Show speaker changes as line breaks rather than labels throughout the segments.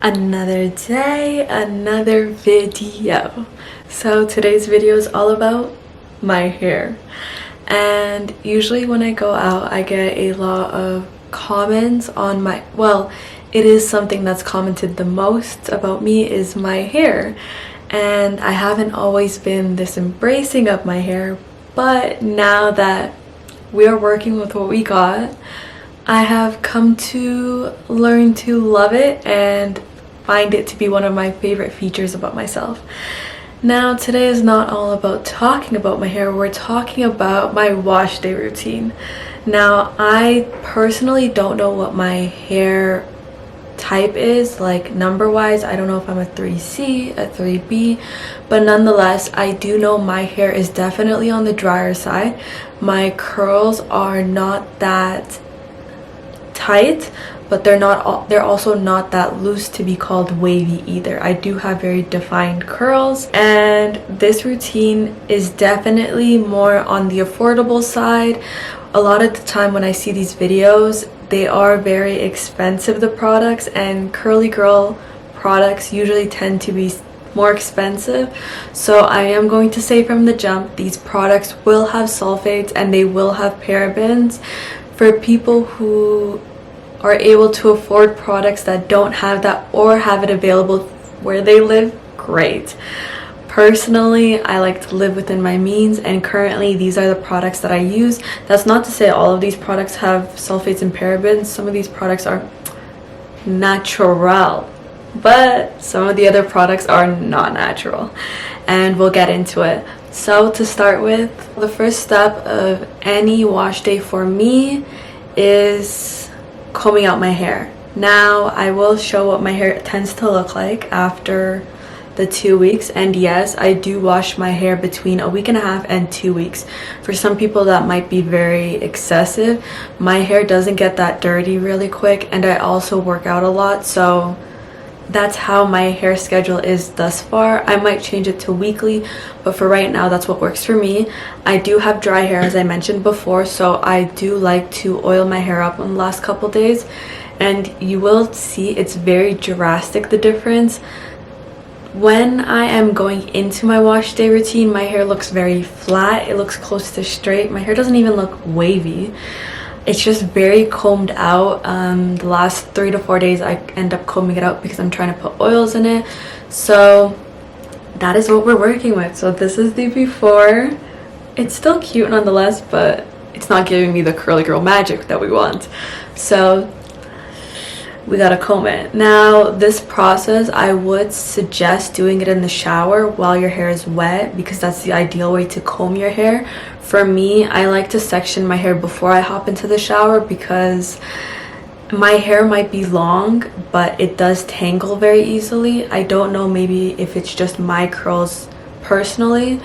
Another day, another video. So today's video is all about my hair, and usually when I go out I get a lot of comments on my, well, it is something that's commented the most about me is my hair, and I haven't always been this embracing of my hair, but now that we are working with what we got, I have come to learn to love it and find it to be one of my favorite features about myself. Now, today is not all about talking about my hair, we're talking about my wash day routine. Now, I personally don't know what my hair type is, like number wise. I don't know if I'm a 3C, a 3B, but nonetheless, I do know my hair is definitely on the drier side. My curls are not that tight, but they're also not that loose to be called wavy either. I do have very defined curls, and this routine is definitely more on the affordable side. A lot of the time when I see these videos, they are very expensive, the products, and curly girl products usually tend to be more expensive. So I am going to say from the jump, these products will have sulfates and they will have parabens. For people who are able to afford products that don't have that or have it available where they live, great. Personally, I like to live within my means, and currently these are the products that I use. That's not to say all of these products have sulfates and parabens. Some of these products are natural, but some of the other products are not natural, and we'll get into it. So to start with, the first step of any wash day for me is combing out my hair. Now, I will show what my hair tends to look like after the 2 weeks, and yes, I do wash my hair between a week and a half and 2 weeks. For some people that might be very excessive. My hair doesn't get that dirty really quick, and I also work out a lot, so that's how my hair schedule is thus far. I might change it to weekly, but for right now, that's what works for me. I do have dry hair, as I mentioned before, so I do like to oil my hair up in the last couple days, and you will see it's very drastic, the difference. When I am going into my wash day routine, my hair looks very flat. It looks close to straight. My hair doesn't even look wavy. It's just very combed out. The last 3 to 4 days I end up combing it out because I'm trying to put oils in it. So that is what we're working with. So this is the before. It's still cute nonetheless, but it's not giving me the curly girl magic that we want. So we gotta comb it. Now, this process, I would suggest doing it in the shower while your hair is wet, because that's the ideal way to comb your hair. For me, I like to section my hair before I hop into the shower because my hair might be long, but it does tangle very easily. I don't know, maybe if it's just my curls personally.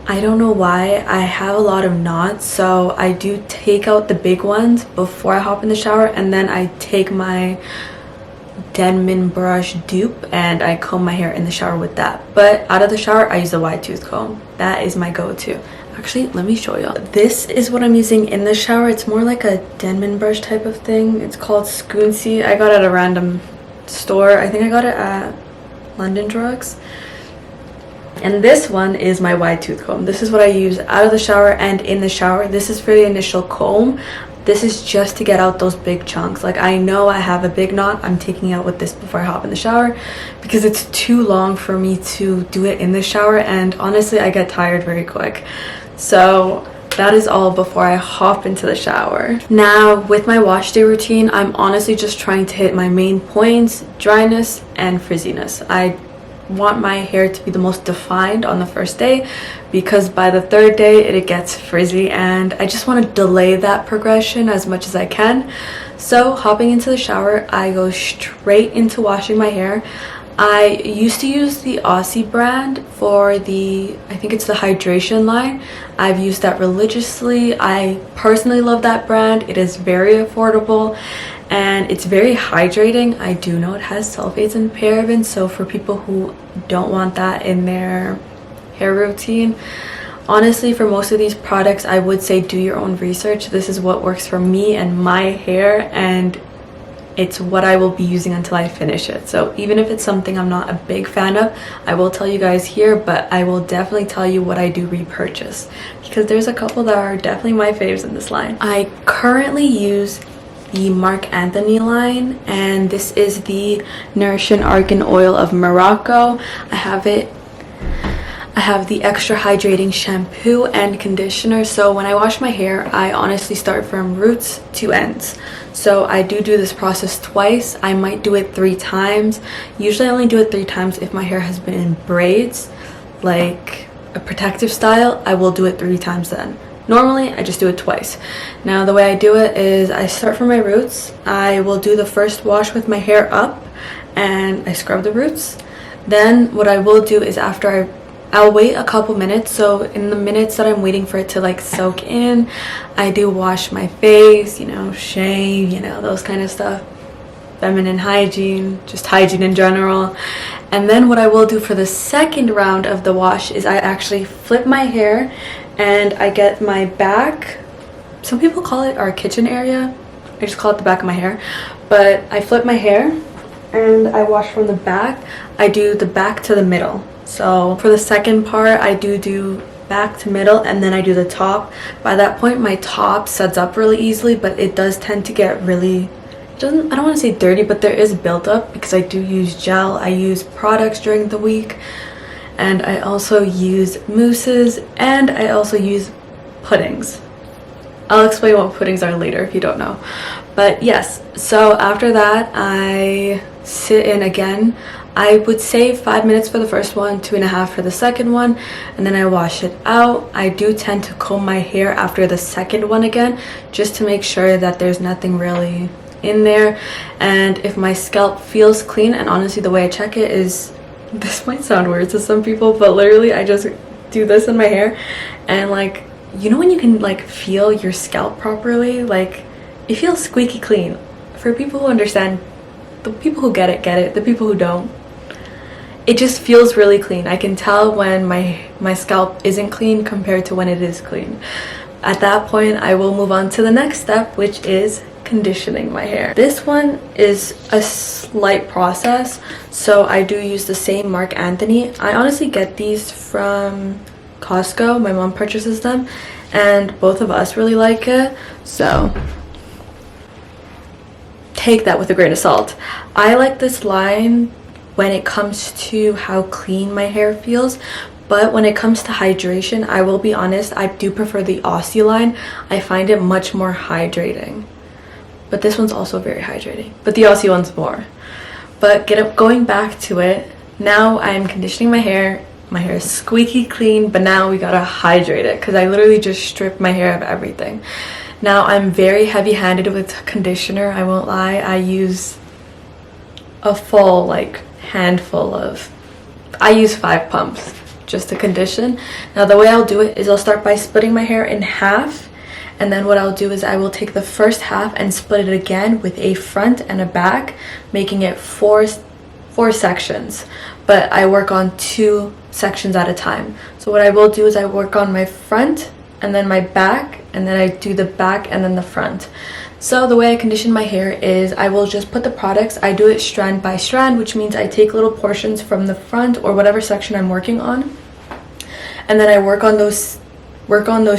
I don't know why. I have a lot of knots, so I do take out the big ones before I hop in the shower, and then I take my Denman brush dupe and I comb my hair in the shower with that. But out of the shower, I use a wide tooth comb. That is my go-to. Actually, let me show you. This is what I'm using in the shower. It's more like a Denman brush type of thing. It's called Scoonsy. I got it at a random store. I think I got it at London Drugs. And this one is my wide tooth comb. This is what I use out of the shower and in the shower. This is for the initial comb. This is just to get out those big chunks. Like, I know I have a big knot. I'm taking out with this before I hop in the shower because it's too long for me to do it in the shower, and honestly, I get tired very quick. So that is all before I hop into the shower. Now, with my wash day routine, I'm honestly just trying to hit my main points: dryness and frizziness. I want my hair to be the most defined on the first day, because by the third day it gets frizzy, and I just want to delay that progression as much as I can. So hopping into the shower, I go straight into washing my hair. I used to use the Aussie brand for the, I think it's the hydration line. I've used that religiously. I personally love that brand. It is very affordable and it's very hydrating. I do know it has sulfates and parabens, so for people who don't want that in their hair routine, honestly, for most of these products, I would say do your own research. This is what works for me and my hair, and It's what I will be using until I finish it. So even if it's something I'm not a big fan of, I will tell you guys here, but I will definitely tell you what I do repurchase, because there's a couple that are definitely my faves in this line. I currently use the Marc Anthony line, and this is the Nourishing Argan Oil of Morocco. I have the extra hydrating shampoo and conditioner. So when I wash my hair, I honestly start from roots to ends. So I do this process twice. I might do it 3 times. Usually I only do it 3 times if my hair has been in braids, like a protective style. I will do it 3 times then. Normally I just do it twice. Now the way I do it is I start from my roots. I will do the first wash with my hair up and I scrub the roots. Then what I will do is after I'll wait a couple minutes. So in the minutes that I'm waiting for it to like soak in, I do wash my face, you know, shave, you know, those kind of stuff. Feminine hygiene, just hygiene in general. And then what I will do for the second round of the wash is I actually flip my hair and I get my back. Some people call it our kitchen area. I just call it the back of my hair. But I flip my hair and I wash from the back. I do the back to the middle. So for the second part, I do back to middle and then I do the top. By that point, my top sets up really easily, but it does tend to get really, I don't want to say dirty, but there is buildup because I do use gel. I use products during the week, and I also use mousses, and I also use puddings. I'll explain what puddings are later if you don't know. But yes, so after that, I sit in again. I would say 5 minutes for the first one, 2.5 for the second one, and then I wash it out. I do tend to comb my hair after the second one again, just to make sure that there's nothing really in there. And if my scalp feels clean, and honestly the way I check it is, this might sound weird to some people, but literally I just do this in my hair, and like, you know when you can like feel your scalp properly, like it feels squeaky clean. For people who understand, the people who get it, the people who don't, it just feels really clean. I can tell when my scalp isn't clean compared to when it is clean. At that point, I will move on to the next step, which is conditioning my hair. This one is a slight process, so I do use the same Marc Anthony. I honestly get these from Costco. My mom purchases them, and both of us really like it, so take that with a grain of salt. I like this line when it comes to how clean my hair feels, but when it comes to hydration, I will be honest, I do prefer the Aussie line. I find it much more hydrating, but this one's also very hydrating, but the Aussie one's more. But going back to it, now I'm conditioning my hair. My hair is squeaky clean, but now we gotta hydrate it because I literally just stripped my hair of everything. Now I'm very heavy-handed with conditioner, I won't lie. I use a full like handful of, I use 5 pumps just to condition. Now the way I'll do it is I'll start by splitting my hair in half, and then what I'll do is I will take the first half and split it again with a front and a back, making it four sections, but I work on 2 sections at a time. So what I will do is I work on my front and then my back, and then I do the back and then the front. So the way I condition my hair is I will just put the products, I do it strand by strand, which means I take little portions from the front or whatever section I'm working on, and then I work on those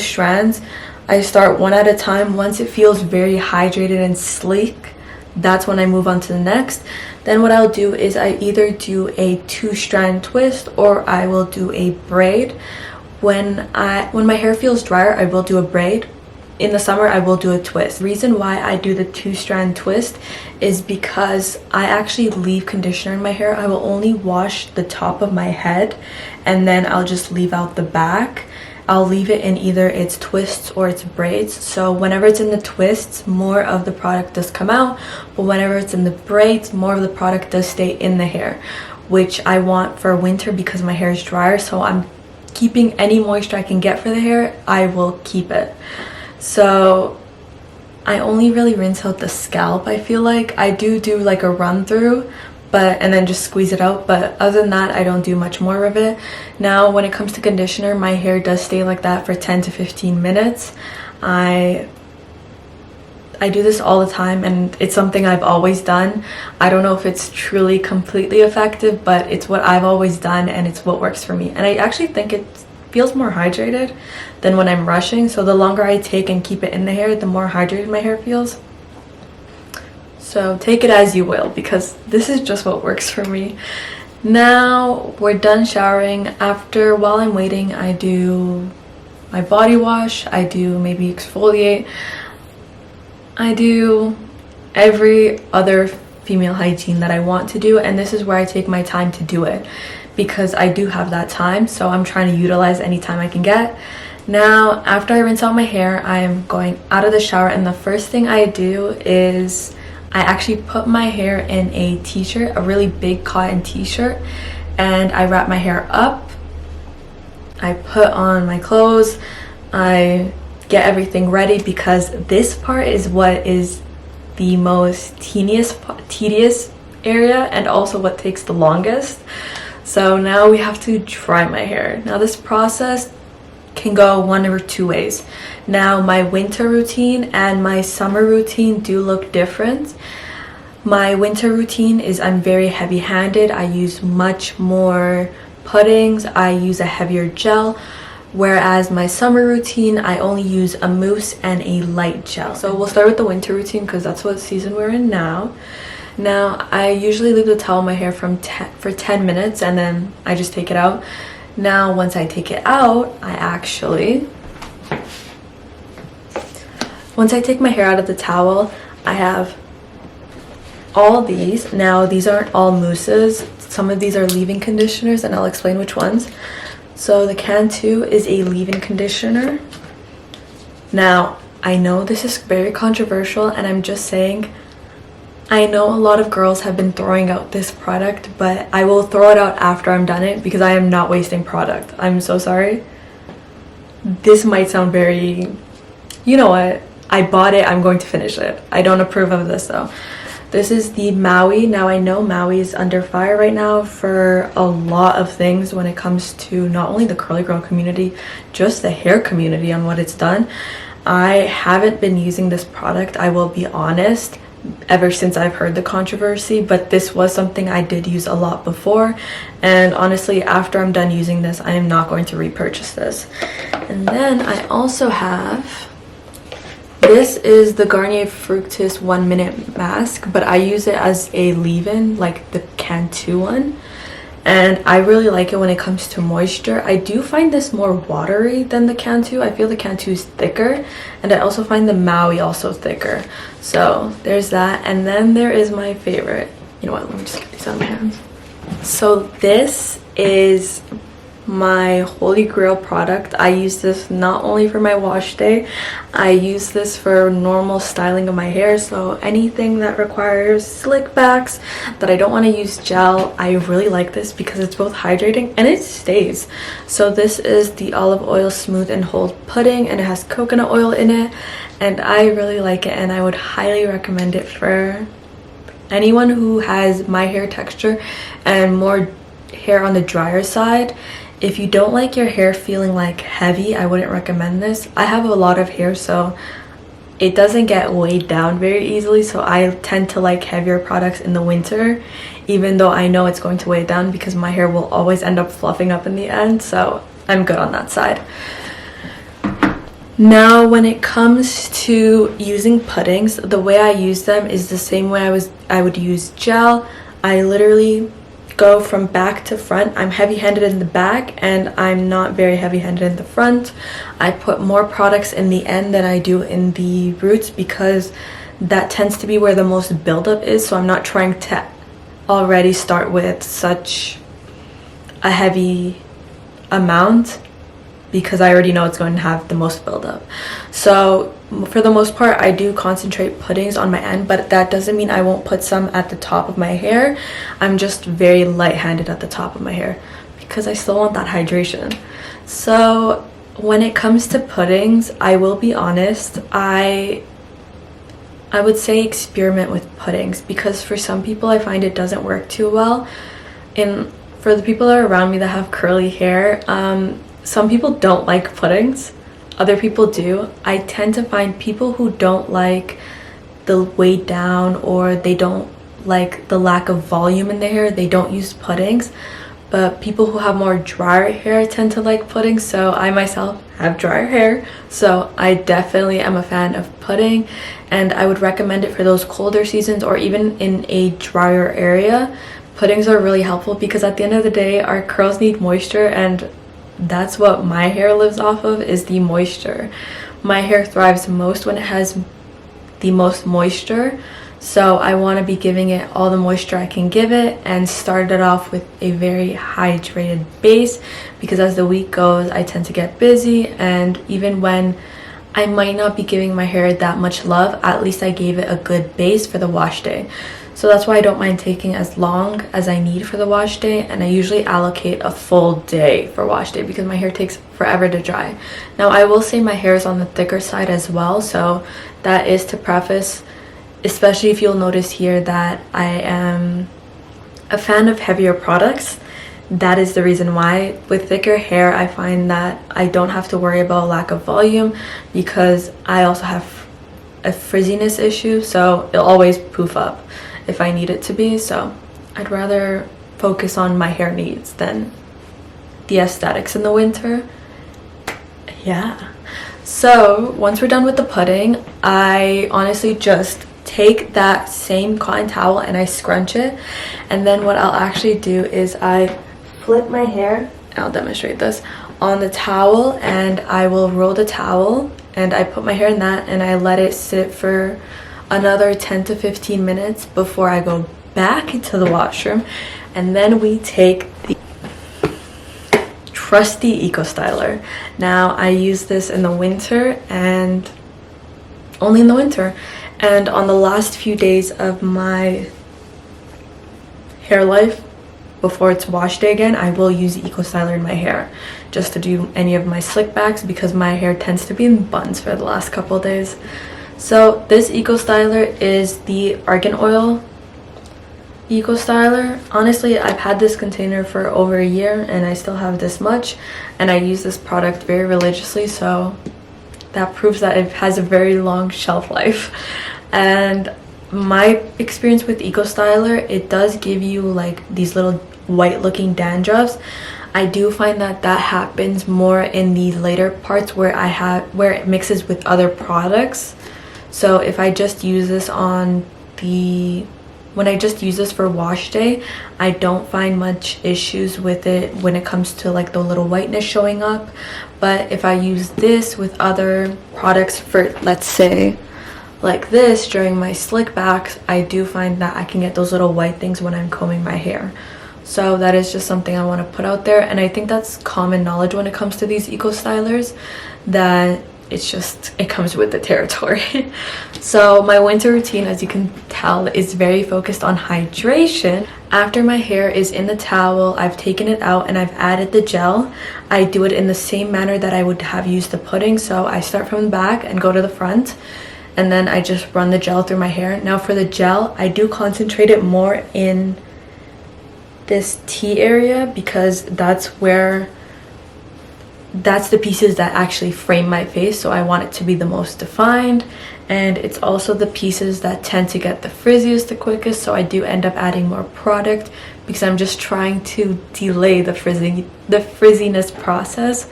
strands. I start one at a time. Once it feels very hydrated and sleek, that's when I move on to the next. Then what I'll do is I either do a 2-strand twist or I will do a braid. When my hair feels drier, I will do a braid. In the summer, I will do a twist. The reason why I do the 2-strand twist is because I actually leave conditioner in my hair. I will only wash the top of my head, and then I'll just leave out the back. I'll leave it in either its twists or its braids. So whenever it's in the twists, more of the product does come out, but whenever it's in the braids, more of the product does stay in the hair, which I want for winter because my hair is drier. So I'm keeping any moisture I can get for the hair, I will keep it. So I only really rinse out the scalp. I feel like I do like a run through, and then just squeeze it out, but other than that I don't do much more of it. Now when it comes to conditioner, my hair does stay like that for 10 to 15 minutes. I I do this all the time, and it's something I've always done. I don't know if it's truly completely effective, but it's what I've always done, and it's what works for me. And I actually think it feels more hydrated than when I'm rushing. So the longer I take and keep it in the hair, the more hydrated my hair feels. So take it as you will, because this is just what works for me. Now we're done showering. While I'm waiting, I do my body wash, I do maybe exfoliate, I do every other female hygiene that I want to do, and this is where I take my time to do it because I do have that time, so I'm trying to utilize any time I can get. Now, after I rinse out my hair, I am going out of the shower, and the first thing I do is I actually put my hair in a t-shirt, a really big cotton t-shirt, and I wrap my hair up. I put on my clothes, I get everything ready, because this part is what is the most tedious area and also what takes the longest. So now we have to dry my hair. Now this process can go one or two ways. Now my winter routine and my summer routine do look different. My winter routine is I'm very heavy-handed. I use much more puddings, I use a heavier gel, whereas my summer routine I only use a mousse and a light gel. So we'll start with the winter routine because that's what season we're in now. Now I usually leave the towel in my hair for 10 minutes and then I just take it out. Now once I take it out, once I take my hair out of the towel, I have all these. Now these aren't all mousses, some of these are leave-in conditioners, and I'll explain which ones. So the Cantu is a leave-in conditioner. Now I know this is very controversial, and I'm just saying, I know a lot of girls have been throwing out this product, but I will throw it out after I'm done it because I am not wasting product. I'm so sorry. This might sound very, you know what, I bought it, I'm going to finish it. I don't approve of this though. This is the Maui. Now I know Maui is under fire right now for a lot of things when it comes to not only the curly girl community, just the hair community on what it's done. I haven't been using this product, I will be honest, ever since I've heard the controversy, but this was something I did use a lot before, and honestly after I'm done using this I am not going to repurchase this. And then I also have, this is the Garnier Fructis 1 Minute Mask, but I use it as a leave-in like the Cantu one, and I really like it when it comes to moisture. I do find this more watery than the Cantu. I feel the Cantu is thicker, and I also find the Maui also thicker. So there's that. And then there is my favorite. You know what, let me just get these out of my hands. So this is my holy grail product. I use this not only for my wash day, I use this for normal styling of my hair. So anything that requires slick backs that I don't want to use gel, I really like this because it's both hydrating and it stays. So this is the olive oil smooth and hold pudding, and it has coconut oil in it, and I really like it, and I would highly recommend it for anyone who has my hair texture and more hair on the drier side. If you don't like your hair feeling like heavy, I wouldn't recommend this. I have a lot of hair, so it doesn't get weighed down very easily, so I tend to like heavier products in the winter, even though I know it's going to weigh it down because my hair will always end up fluffing up in the end, so I'm good on that side. Now when it comes to using puddings, the way I use them is the same way I would use gel. I literally go from back to front. I'm heavy-handed in the back and I'm not very heavy-handed in the front. I put more products in the end than I do in the roots because that tends to be where the most buildup is, so I'm not trying to already start with such a heavy amount because I already know it's going to have the most buildup. So for the most part, I do concentrate puddings on my end, but that doesn't mean I won't put some at the top of my hair. I'm just very light-handed at the top of my hair because I still want that hydration. So when it comes to puddings, I will be honest, I would say experiment with puddings because for some people I find it doesn't work too well. And for the people that are around me that have curly hair, some people don't like puddings, other people do. I tend to find people who don't like the weight down, or they don't like the lack of volume in their hair, they don't use puddings. But people who have more drier hair tend to like pudding, so I myself have drier hair, so I definitely am a fan of pudding, and I would recommend it for those colder seasons or even in a drier area. Puddings are really helpful because at the end of the day, our curls need moisture, and that's what my hair lives off of, is the moisture. My hair thrives most when it has the most moisture, so I want to be giving it all the moisture I can give it and start it off with a very hydrated base, because as the week goes I tend to get busy, and even when I might not be giving my hair that much love, at least I gave it a good base for the wash day. So that's why I don't mind taking as long as I need for the wash day, and I usually allocate a full day for wash day because my hair takes forever to dry. Now I will say my hair is on the thicker side as well, so that is to preface, especially if you'll notice here that I am a fan of heavier products. That is the reason why. With thicker hair, I find that I don't have to worry about lack of volume because I also have a frizziness issue, so it'll always poof up if I need it to be. So I'd rather focus on my hair needs than the aesthetics in the winter. Yeah. So once we're done with the pudding, I honestly just take that same cotton towel and I scrunch it, and then what I'll actually do is I flip my hair, I'll demonstrate this, on the towel, and I will roll the towel and I put my hair in that and I let it sit for another 10 to 15 minutes before I go back into the washroom. And then we take the trusty Eco Styler. Now I use this in the winter, and only in the winter, and on the last few days of my hair life before it's wash day again, I will use the Eco Styler in my hair just to do any of my slick backs because my hair tends to be in buns for the last couple of days. So this Eco Styler is the argan oil Eco Styler. Honestly, I've had this container for over a year and I still have this much, and I use this product very religiously, so that proves that it has a very long shelf life. And my experience with Eco Styler, it does give you like these little white looking dandruffs. I do find that that happens more in the later parts where it mixes with other products. So if I just use this when I just use this for wash day, I don't find much issues with it when it comes to like the little whiteness showing up. But if I use this with other products for, let's say, like this during my slick backs, I do find that I can get those little white things when I'm combing my hair. So that is just something I want to put out there, and I think that's common knowledge when it comes to these Eco Stylers, that it comes with the territory. So my winter routine, as you can tell, is very focused on hydration. After my hair is in the towel, I've taken it out and I've added the gel. I do it in the same manner that I would have used the pudding. So I start from the back and go to the front, and then I just run the gel through my hair. Now for the gel, I do concentrate it more in this T area because that's the pieces that actually frame my face, so I want it to be the most defined, and it's also the pieces that tend to get the frizziest the quickest, so I do end up adding more product because I'm just trying to delay the frizziness process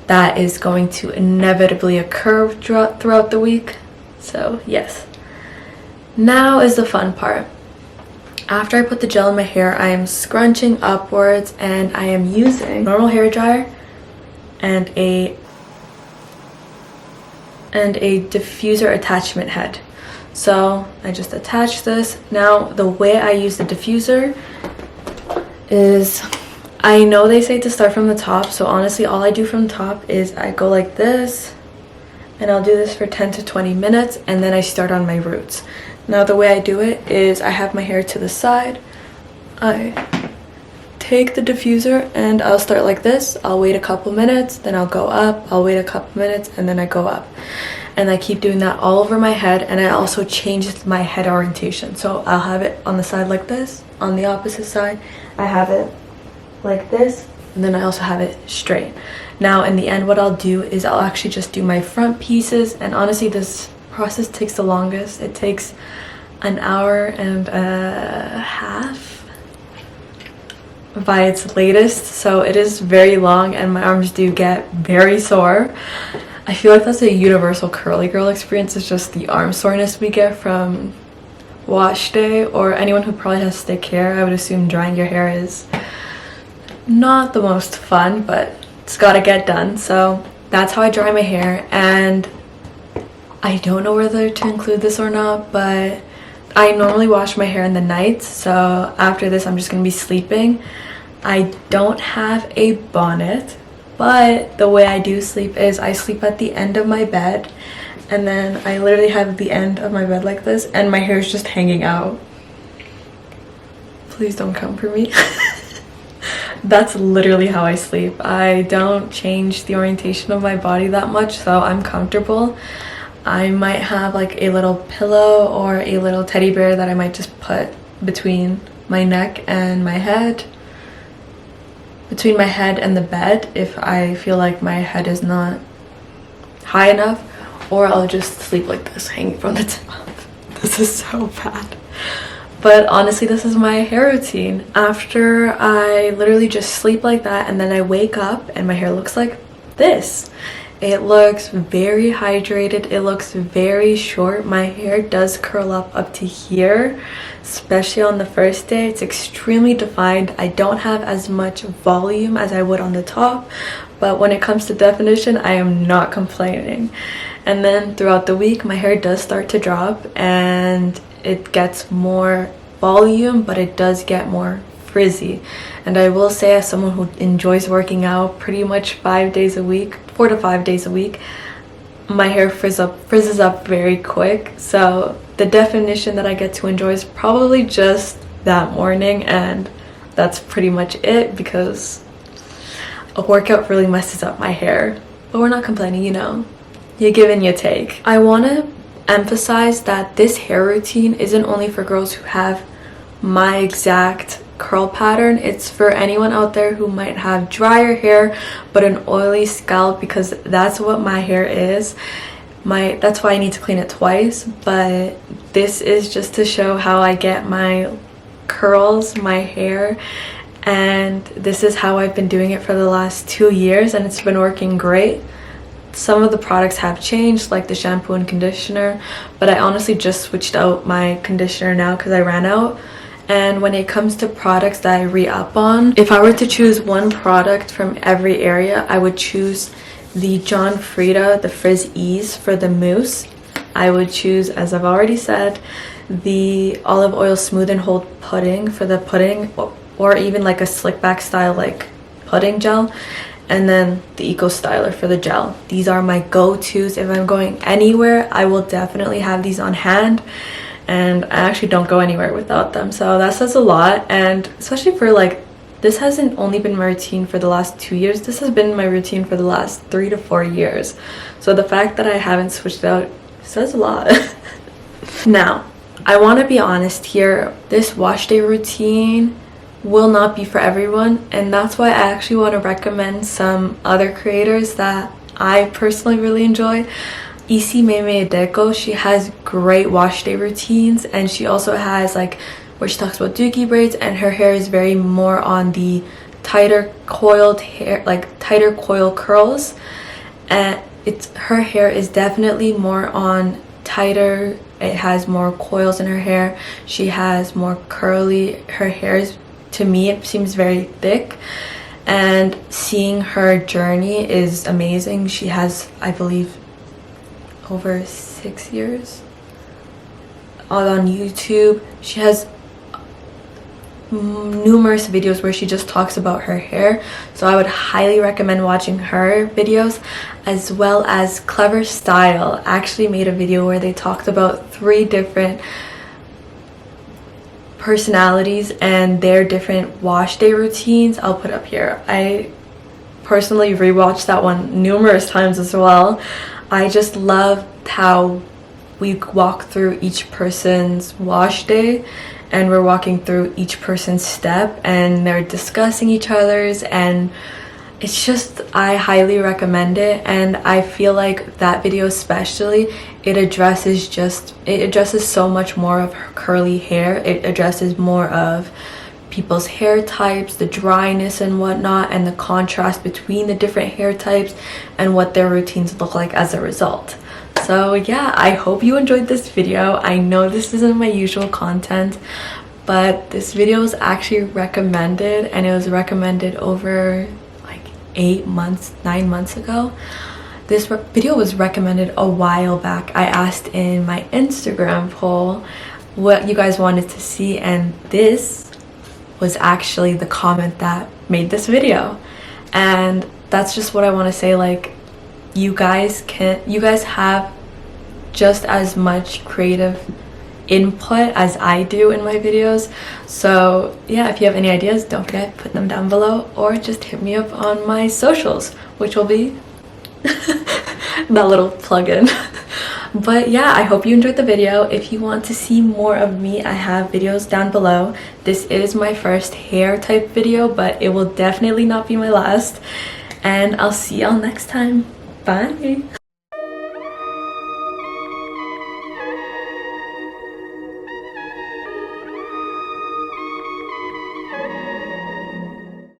that is going to inevitably occur throughout the week. So yes, now is the fun part. After I put the gel in my hair, I am scrunching upwards, and I am using normal hair dryer and a diffuser attachment head. So I just attach this. Now the way I use the diffuser is, I know they say to start from the top, so honestly all I do from the top is I go like this, and I'll do this for 10 to 20 minutes, and then I start on my roots. Now the way I do it is I have my hair to the side, I take the diffuser and I'll start like this. I'll wait a couple minutes, then I'll go up, I'll wait a couple minutes, and then I go up. And I keep doing that all over my head, and I also change my head orientation. So I'll have it on the side like this, on the opposite side I have it like this, and then I also have it straight. Now in the end, what I'll do is I'll actually just do my front pieces, and honestly this process takes the longest. It takes an hour and a half by its latest, so it is very long and my arms do get very sore. I feel like that's a universal curly girl experience. It's just the arm soreness we get from wash day, or anyone who probably has thick hair. I would assume drying your hair is not the most fun, but it's gotta get done. So that's how I dry my hair, and I don't know whether to include this or not, but I normally wash my hair in the night, so after this I'm just gonna be sleeping. I don't have a bonnet, but the way I do sleep is I sleep at the end of my bed, and then I literally have the end of my bed like this and my hair is just hanging out. Please don't come for me. That's literally how I sleep. I don't change the orientation of my body that much, so I'm comfortable. I might have like a little pillow or a little teddy bear that I might just put between my neck and my head, between my head and the bed if I feel like my head is not high enough, or I'll just sleep like this, hanging from the top. This is so bad. But honestly, this is my hair routine. After I literally just sleep like that and then I wake up and my hair looks like this. It looks very hydrated. It looks very short. My hair does curl up to here, especially on the first day. It's extremely defined. I don't have as much volume as I would on the top, but when it comes to definition, I am not complaining. And then throughout the week, my hair does start to drop and it gets more volume, but it does get more frizzy. And I will say, as someone who enjoys working out pretty much 5 days a week, 4 to 5 days a week, my hair frizzes up very quick. So the definition that I get to enjoy is probably just that morning, and that's pretty much it, because a workout really messes up my hair. But we're not complaining, you know. You give and you take. I want to emphasize that this hair routine isn't only for girls who have my exact curl pattern. It's for anyone out there who might have drier hair but an oily scalp, because that's what my hair is. That's why I need to clean it twice, but this is just to show how I get my curls, my hair, and this is how I've been doing it for the last 2 years, and it's been working great. Some of the products have changed, like the shampoo and conditioner, but I honestly just switched out my conditioner now because I ran out. And when it comes to products that I re-up on, if I were to choose one product from every area, I would choose the John Frieda, the Frizz Ease for the mousse. I would choose, as I've already said, the Olive Oil Smooth and Hold pudding for the pudding, or even like a slick back style like pudding gel. And then the Eco Styler for the gel. These are my go-tos. If I'm going anywhere, I will definitely have these on hand, and I actually don't go anywhere without them. So that says a lot, and especially for like, this hasn't only been my routine for the last 2 years. This has been my routine for the last 3 to 4 years. So the fact that I haven't switched out says a lot. Now, I want to be honest here. This wash day routine will not be for everyone, and that's why I actually want to recommend some other creators that I personally really enjoy. Issey Meme Deco, she has great wash day routines, and she also has like where she talks about dookie braids, and her hair is very more on the tighter coiled hair, like tighter coil curls, and her hair is definitely more on tighter. It has more coils in her hair. She has more curly. Her hair is, to me, it seems very thick, and seeing her journey is amazing. She has, I believe, over 6 years on YouTube. She has numerous videos where she just talks about her hair, so I would highly recommend watching her videos, as well as Clever Style actually made a video where they talked about 3 different personalities and their different wash day routines. I'll put up here. I personally rewatched that one numerous times as well. I just love how we walk through each person's wash day, and we're walking through each person's step, and they're discussing each other's, and it's just, I highly recommend it, and I feel like that video especially, it addresses so much more of curly hair. It addresses more of people's hair types, the dryness and whatnot, and the contrast between the different hair types and what their routines look like as a result. So yeah, I hope you enjoyed this video. I know this isn't my usual content, but this video was actually recommended, and it was recommended over like 9 months ago. This video was recommended a while back. I asked in my Instagram poll what you guys wanted to see, and this was actually the comment that made this video. And that's just what I want to say. Like, you guys have just as much creative input as I do in my videos. So yeah, if you have any ideas, don't forget, put them down below, or just hit me up on my socials, which will be that little plug-in. But yeah, I hope you enjoyed the video. If you want to see more of me, I have videos down below. This is my first hair type video, but it will definitely not be my last. And I'll see y'all next time. Bye.